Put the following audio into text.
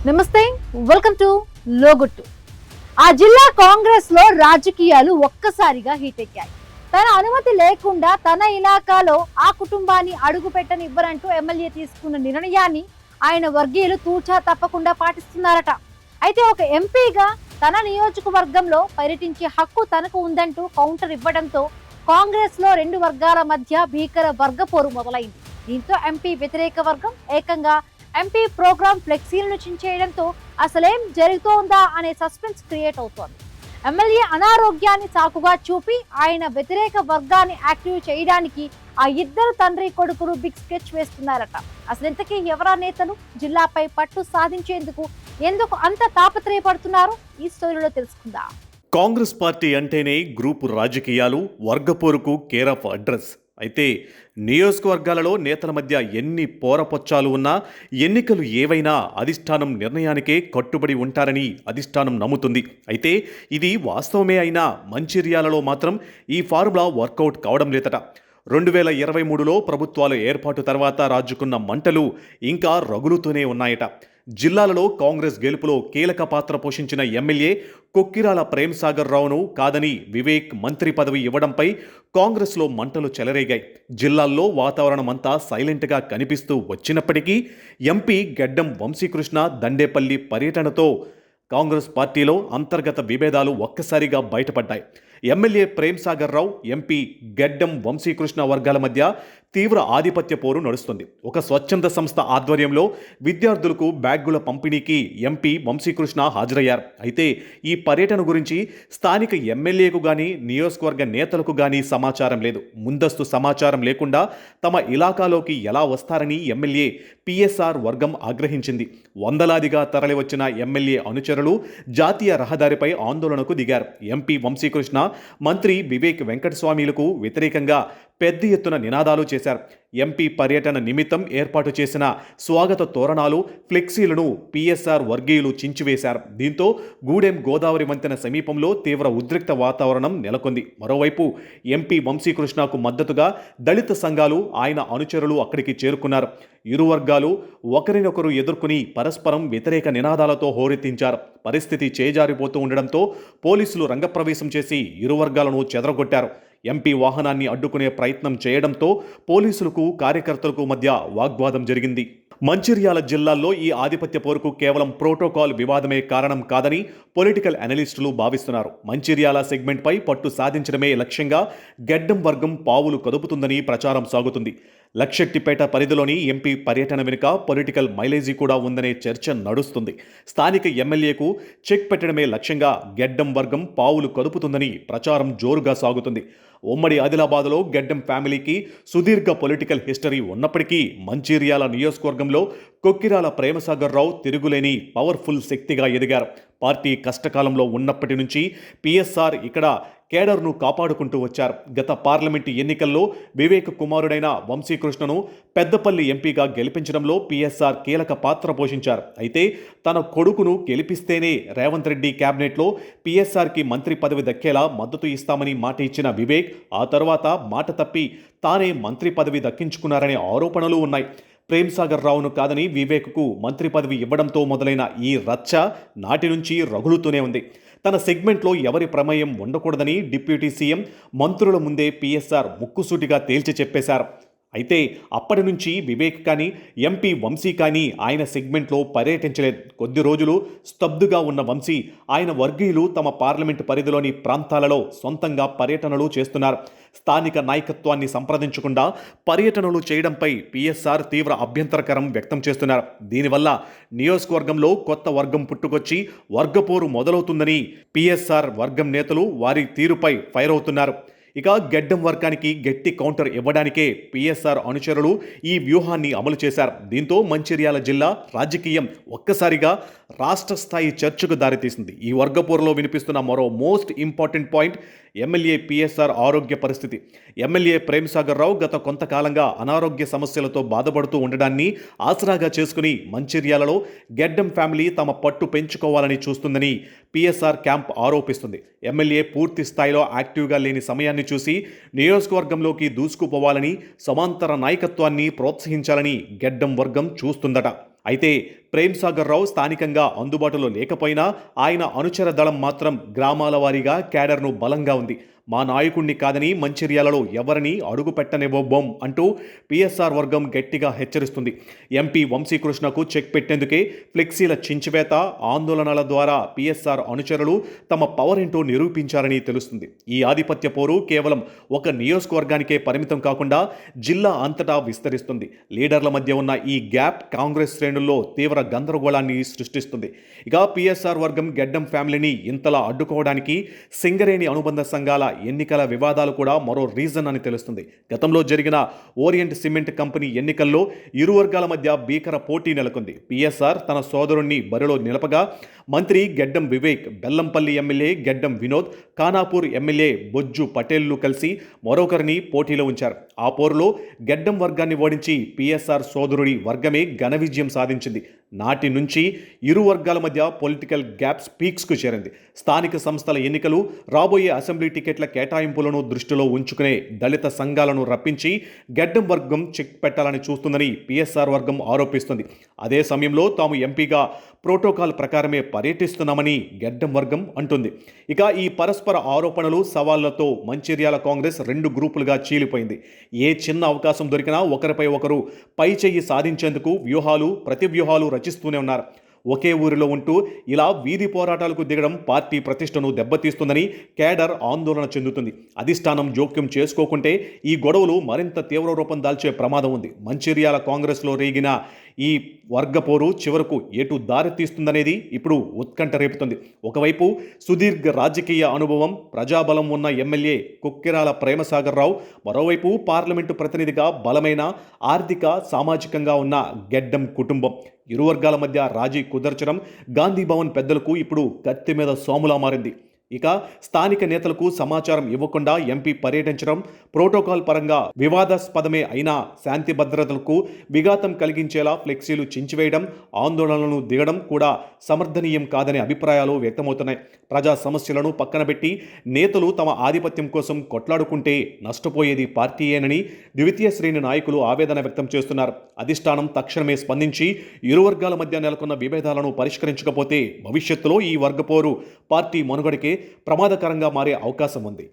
నమస్తే, welcome to లోగుట్టు. ఆ జిల్లా కాంగ్రెస్ లో రాజకీయాలు ఒక్కసారిగా హీట్ ఎక్కాయి. తన అనుమతి లేకుండా తన ఇలాకాలో ఆ కుటుంబాన్ని అడుగు పెట్టనివ్వరంటూ ఎమ్మెల్యే తీసుకున్న నిర్ణయాన్ని ఆయన వర్గీయులు తూచా తప్పకుండా పాటిస్తున్నారట. అయితే ఒక ఎంపీగా తన నియోజకవర్గంలో పర్యటించే హక్కు తనకు ఉందంటూ కౌంటర్ ఇవ్వడంతో కాంగ్రెస్ లో రెండు వర్గాల మధ్య భీకర వర్గపోరు మొదలైంది. దీంతో ఎంపీ వ్యతిరేక వర్గం ఏకంగా ఎంపీ ప్రోగ్రామ్ ఫ్లెక్సీలను చించేయడంతో అసలేం జరుగుతోందా అనే సస్పెన్స్ క్రియేట్ అవుతోంది. ఎమ్మెల్యే అనారోగ్యాన్ని సాకుగా చూపి ఆయన వ్యతిరేక వర్గాన్ని యాక్టివ్ చేయడానికి ఆ ఇద్దరు తండ్రి కొడుకులు బిగ్ స్కెచ్ వేస్తున్నారట. అసలు ఇంతకీ ఎవరా నేతలు? జిల్లాపై పట్టు సాధించేందుకు ఎందుకు అంత తాపత్రయపడుతున్నారు? ఈ స్టోరీలో తెలుసుకుందాం. కాంగ్రెస్ పార్టీ అంటేనే గ్రూపు రాజకీయాలు, వర్గపోరుకు కేర్ ఆఫ్ అడ్రస్. అయితే నియోజకవర్గాలలో నేతల మధ్య ఎన్ని పోరపొచ్చాలు ఉన్నా, ఎన్నికలు ఏవైనా అధిష్టానం నిర్ణయానికే కట్టుబడి ఉంటారని అధిష్టానం నమ్ముతుంది. అయితే ఇది వాస్తవమే అయినా మంచిర్యాలలో మాత్రం ఈ ఫార్ములా వర్కౌట్ కావడం లేదట. 2023లో ప్రభుత్వాల ఏర్పాటు తర్వాత రాజుకున్న మంటలు ఇంకా రగులుతూనే ఉన్నాయట. జిల్లాలలో కాంగ్రెస్ గెలుపులో కీలక పాత్ర పోషించిన ఎమ్మెల్యే కొక్కిరాల ప్రేమ్సాగర్ రావును కాదని వివేక్ మంత్రి పదవి ఇవ్వడంపై కాంగ్రెస్లో మంటలు చెలరేగాయి. జిల్లాల్లో వాతావరణం అంతా సైలెంట్గా కనిపిస్తూ వచ్చినప్పటికీ ఎంపీ గెడ్డం వంశీకృష్ణ దండేపల్లి పర్యటనతో కాంగ్రెస్ పార్టీలో అంతర్గత విభేదాలు ఒక్కసారిగా బయటపడ్డాయి. ఎమ్మెల్యే ప్రేమ్సాగర్ రావు, ఎంపీ గెడ్డం వంశీకృష్ణ వర్గాల మధ్య తీవ్ర ఆధిపత్య పోరు నడుస్తుంది. ఒక స్వచ్ఛంద సంస్థ ఆధ్వర్యంలో విద్యార్థులకు బ్యాగుల పంపిణీకి ఎంపీ వంశీకృష్ణ హాజరయ్యారు. అయితే ఈ పర్యటన గురించి స్థానిక ఎమ్మెల్యేకు గానీ, నియోజకవర్గ నేతలకు గానీ సమాచారం లేదు. ముందస్తు సమాచారం లేకుండా తమ ఇలాకాలోకి ఎలా వస్తారని ఎమ్మెల్యే పిఎస్ఆర్ వర్గం ఆగ్రహించింది. వందలాదిగా తరలివచ్చిన ఎమ్మెల్యే అనుచరులు జాతీయ రహదారిపై ఆందోళనకు దిగారు. ఎంపీ వంశీకృష్ణ, మంత్రి వివేక్ వెంకటస్వామిలకు వ్యతిరేకంగా పెద్ద ఎత్తున నినాదాలు చేశారు. ఎంపీ పర్యటన నిమిత్తం ఏర్పాటు చేసిన స్వాగత తోరణాలు, ఫ్లెక్సీలను పిఎస్ఆర్ వర్గీయులు చించివేశారు. దీంతో గూడెం గోదావరి వంతెన సమీపంలో తీవ్ర ఉద్రిక్త వాతావరణం నెలకొంది. మరోవైపు ఎంపీ వంశీకృష్ణకు మద్దతుగా దళిత సంఘాలు, ఆయన అనుచరులు అక్కడికి చేరుకున్నారు. ఇరు వర్గాలు ఒకరినొకరు ఎదుర్కొని పరస్పరం వ్యతిరేక నినాదాలతో హోరెత్తించారు. పరిస్థితి చేజారిపోతూ ఉండడంతో పోలీసులు రంగప్రవేశం చేసి ఇరు వర్గాలను చెదరగొట్టారు. ఎంపీ వాహనాన్ని అడ్డుకునే ప్రయత్నం చేయడంతో పోలీసులకు, కార్యకర్తలకు మధ్య వాగ్వాదం జరిగింది. మంచిర్యాల జిల్లాల్లో ఈ ఆధిపత్య పోరుకు కేవలం ప్రోటోకాల్ వివాదమే కారణం కాదని పొలిటికల్ అనలిస్టులు భావిస్తున్నారు. మంచిర్యాల సెగ్మెంట్పై పట్టు సాధించడమే లక్ష్యంగా గెడ్డం వర్గం పావులు కదుపుతుందని ప్రచారం సాగుతుంది. లక్షెట్టిపేట పరిధిలోని ఎంపీ పర్యటన వెనుక పొలిటికల్ మైలేజీ కూడా ఉందనే చర్చ నడుస్తుంది. స్థానిక ఎమ్మెల్యేకు చెక్ పెట్టడమే లక్ష్యంగా గెడ్డం వర్గం పావులు కదుపుతుందని ప్రచారం జోరుగా సాగుతుంది. ఉమ్మడి ఆదిలాబాద్లో గెడ్డం ఫ్యామిలీకి సుదీర్ఘ పొలిటికల్ హిస్టరీ ఉన్నప్పటికీ మంచిర్యాల నియోజకవర్గంలో కొక్కిరాల ప్రేమసాగర్ రావు తిరుగులేని పవర్ఫుల్ శక్తిగా ఎదిగారు. పార్టీ కష్టకాలంలో ఉన్నప్పటి నుంచి పిఎస్ఆర్ ఇక్కడ కేడర్ను కాపాడుకుంటూ వచ్చారు. గత పార్లమెంటు ఎన్నికల్లో వివేక్ కుమారుడైన వంశీకృష్ణను పెద్దపల్లి ఎంపీగా గెలిపించడంలో పిఎస్ఆర్ కీలక పాత్ర పోషించారు. అయితే తన కొడుకును గెలిపిస్తేనే రేవంత్ రెడ్డి క్యాబినెట్లో పిఎస్ఆర్కి మంత్రి పదవి దక్కేలా మద్దతు ఇస్తామని మాట ఇచ్చిన వివేక్ ఆ తర్వాత మాట తప్పి తానే మంత్రి పదవి దక్కించుకున్నారనే ఆరోపణలు ఉన్నాయి. ప్రేమ్సాగర్ రావును కాదని వివేక్కు మంత్రి పదవి ఇవ్వడంతో మొదలైన ఈ రచ్చ నాటి నుంచి రగులుతూనే ఉంది. తన సెగ్మెంట్లో ఎవరి ప్రమేయం ఉండకూడదని డిప్యూటీ సీఎం, మంత్రుల ముందే పిఎస్ఆర్ ముక్కుసూటిగా తేల్చి చెప్పేశారు. అయితే అప్పటి నుంచి వివేక్ కానీ, ఎంపీ వంశీ కానీ ఆయన సెగ్మెంట్లో పర్యటించలేదు. కొద్ది రోజులు స్తబ్దుగా ఉన్న వంశీ, ఆయన వర్గీయులు తమ పార్లమెంటు పరిధిలోని ప్రాంతాలలో సొంతంగా పర్యటనలు చేస్తున్నారు. స్థానిక నాయకత్వాన్ని సంప్రదించకుండా పర్యటనలు చేయడంపై పిఎస్ఆర్ తీవ్ర అభ్యంతరకరం వ్యక్తం చేస్తున్నారు. దీనివల్ల నియోజకవర్గంలో కొత్త వర్గం పుట్టుకొచ్చి వర్గపోరు మొదలవుతుందని పిఎస్ఆర్ వర్గం నేతలు వారి తీరుపై ఫైర్ అవుతున్నారు. ఇక గెడ్డం వర్గానికి గట్టి కౌంటర్ ఇవ్వడానికే పిఎస్ఆర్ అనుచరులు ఈ వ్యూహాన్ని అమలు చేశారు. దీంతో మంచిర్యాల జిల్లా రాజకీయం ఒక్కసారిగా రాష్ట్ర స్థాయి చర్చకు దారితీసింది. ఈ వర్గపోరులో వినిపిస్తున్న మరో most important point MLA PSR ఆరోగ్య పరిస్థితి. ఎమ్మెల్యే ప్రేమ్సాగర్ రావు గత కొంతకాలంగా అనారోగ్య సమస్యలతో బాధపడుతూ ఉండడాన్ని ఆసరాగా చేసుకుని మంచిర్యాలలో గెడ్డం ఫ్యామిలీ తమ పట్టు పెంచుకోవాలని చూస్తుందని పిఎస్ఆర్ క్యాంప్ ఆరోపిస్తుంది. ఎమ్మెల్యే పూర్తి స్థాయిలో యాక్టివ్గా లేని సమయాన్ని చూసి నియోజకవర్గంలోకి దూసుకుపోవాలని, సమాంతర నాయకత్వాన్ని ప్రోత్సహించాలని గెడ్డం వర్గం చూస్తుందట. అయితే ప్రేమ్ సాగర్ రావు స్థానికంగా అందుబాటులో లేకపోయినా ఆయన అనుచర దళం మాత్రం గ్రామాల వారీగా క్యాడర్ను బలంగా ఉంది. మా నాయకుణ్ణి కాదని మంచిర్యాలలో ఎవరిని అడుగు పెట్టనివ్వబోం అంటూ పిఎస్ఆర్ వర్గం గట్టిగా హెచ్చరిస్తుంది. ఎంపీ వంశీకృష్ణకు చెక్ పెట్టేందుకే ఫ్లెక్సీల చించివేత, ఆందోళనల ద్వారా పిఎస్ఆర్ అనుచరులు తమ పవర్ ఏంటో నిరూపించారని తెలుస్తుంది. ఈ ఆధిపత్య పోరు కేవలం ఒక నియోజకవర్గానికే పరిమితం కాకుండా జిల్లా అంతటా విస్తరిస్తుంది. లీడర్ల మధ్య ఉన్న ఈ గ్యాప్ కాంగ్రెస్ శ్రేణుల్లో తీవ్ర గందరగోళాన్ని సృష్టిస్తుంది. ఇక పిఎస్ఆర్ వర్గం గెడ్డం ఫ్యామిలీని ఇంతలా అడ్డుకోవడానికి సింగరేణి అనుబంధ సంఘాల ఎన్నికల వివాదాలు కూడా మరో రీజన్ అని తెలుస్తుంది. గతంలో జరిగిన ఓరియంట్ సిమెంట్ కంపెనీ ఎన్నికల్లో ఇరు వర్గాల మధ్య భీకర పోటీ నెలకొంది. పిఎస్ఆర్ తన సోదరుణ్ణి బరిలో నిలపగా మంత్రి గెడ్డం వివేక్, బెల్లంపల్లి ఎమ్మెల్యే గెడ్డం వినోద్, ఖానాపూర్ ఎమ్మెల్యే బొజ్జు పటేల్లు కలిసి మరొకరిని పోటీలో ఉంచారు. ఆ పోరులో గెడ్డం వర్గాన్ని ఓడించి పిఎస్ఆర్ సోదరుడి వర్గమే ఘన విజయం సాధించింది. నాటి నుంచి ఇరు వర్గాల మధ్య పొలిటికల్ గ్యాప్స్ పీక్స్కు చేరింది. స్థానిక సంస్థల ఎన్నికలు, రాబోయే అసెంబ్లీ టికెట్ల కేటాయింపులను దృష్టిలో ఉంచుకునే దళిత సంఘాలను రప్పించి గెడ్డం వర్గం చెక్ పెట్టాలని చూస్తుందని పిఎస్ఆర్ వర్గం ఆరోపిస్తుంది. అదే సమయంలో తాము ఎంపీగా ప్రోటోకాల్ ప్రకారమే పర్యటిస్తున్నామని గెడ్డం వర్గం అంటుంది. ఇక ఈ పరస్పర ఆరోపణలు, సవాళ్లతో మంచిర్యాల కాంగ్రెస్ రెండు గ్రూపులుగా చీలిపోయింది. ఏ చిన్న అవకాశం దొరికినా ఒకరిపై ఒకరు పై చెయ్యి సాధించేందుకు వ్యూహాలు, ప్రతివ్యూహాలు రచిస్తూనే ఉన్నారు. ఒకే ఊరిలో ఉంటూ ఇలా వీధి పోరాటాలకు దిగడం పార్టీ ప్రతిష్టను దెబ్బతీస్తుందని కేడర్ ఆందోళన చెందుతుంది. అధిష్టానం జోక్యం చేసుకోకుంటే ఈ గొడవలు మరింత తీవ్ర రూపం దాల్చే ప్రమాదం ఉంది. మంచిర్యాల కాంగ్రెస్లో రేగిన ఈ వర్గపోరు చివరకు ఎటు దారి తీస్తుందనేది ఇప్పుడు ఉత్కంఠ రేపుతుంది. ఒకవైపు సుదీర్ఘ రాజకీయ అనుభవం, ప్రజాబలం ఉన్న ఎమ్మెల్యే కుక్కిరాల ప్రేమసాగర్ రావు, మరోవైపు పార్లమెంటు ప్రతినిధిగా బలమైన ఆర్థిక, సామాజికంగా ఉన్న గెడ్డం కుటుంబం. ఇరు వర్గాల మధ్య రాజీ కుదర్చడం గాంధీ భవన్ పెద్దలకు ఇప్పుడు కత్తి మీద సోములా మారింది. ఇక స్థానిక నేతలకు సమాచారం ఇవ్వకుండా ఎంపీ పర్యటించడం ప్రోటోకాల్ పరంగా వివాదాస్పదమే అయినా శాంతి భద్రతలకు విఘాతం కలిగించేలా ఫ్లెక్సీలు చించివేయడం, ఆందోళనలను దిగడం కూడా సమర్థనీయం కాదనే అభిప్రాయాలు వ్యక్తమవుతున్నాయి. ప్రజా సమస్యలను పక్కనబెట్టి నేతలు తమ ఆధిపత్యం కోసం కొట్లాడుకుంటే నష్టపోయేది పార్టీయేనని ద్వితీయ శ్రేణి నాయకులు ఆవేదన వ్యక్తం చేస్తున్నారు. అధిష్టానం తక్షణమే స్పందించి ఇరు వర్గాల మధ్య నెలకొన్న విభేదాలను పరిష్కరించకపోతే భవిష్యత్తులో ఈ వర్గపోరు పార్టీ మనుగడకే ప్రమాదకరంగా మారే అవకాశం ఉంది.